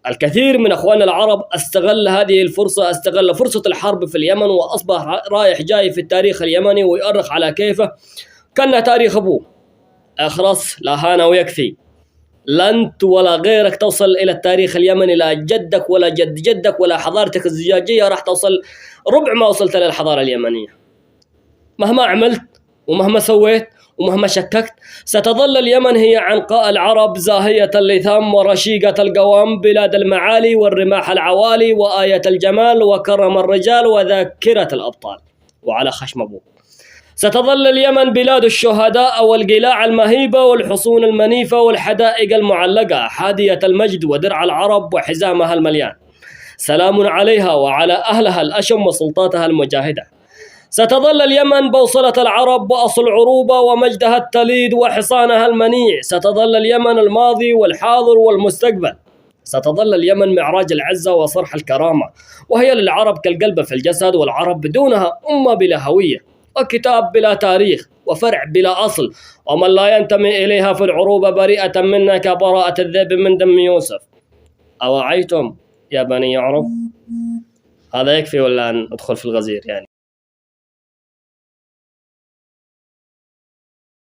الكثير من أخواننا العرب استغل هذه الفرصة، استغل فرصة الحرب في اليمن، وأصبح رايح جاي في التاريخ اليمني ويؤرخ على كيفه كان تاريخ أبوه. اخرس لا هانا ويكفي، لا أنت ولا غيرك توصل إلى التاريخ اليمني، لا جدك ولا جد جدك ولا حضارتك الزجاجية راح توصل ربع ما وصلت للحضارة اليمنية. مهما عملت ومهما سويت ومهما شككت، ستظل اليمن هي عنقاء العرب، زاهية اللثام ورشيقة القوام، بلاد المعالي والرماح العوالي، وآية الجمال وكرم الرجال وذاكرة الأبطال. وعلى خشم أبوه ستظل اليمن بلاد الشهداء والقلاع المهيبة والحصون المنيفة والحدائق المعلقة، حادية المجد ودرع العرب وحزامها المليان. سلام عليها وعلى أهلها الأشم وسلطاتها المجاهدة. ستظل اليمن بوصلة العرب وأصل عروبة ومجدها التليد وحصانها المنيع. ستظل اليمن الماضي والحاضر والمستقبل. ستظل اليمن معراج العزة وصرح الكرامة، وهي للعرب كالقلب في الجسد، والعرب بدونها أمة بلا هوية، وكتاب بلا تاريخ، وفرع بلا أصل، ومن لا ينتمي إليها في العروبة بريئة منا كبراءة الذئب من دم يوسف. أوعيتم يا بني يعرب؟ هذا يكفي ولا ندخل في الغزير يعني؟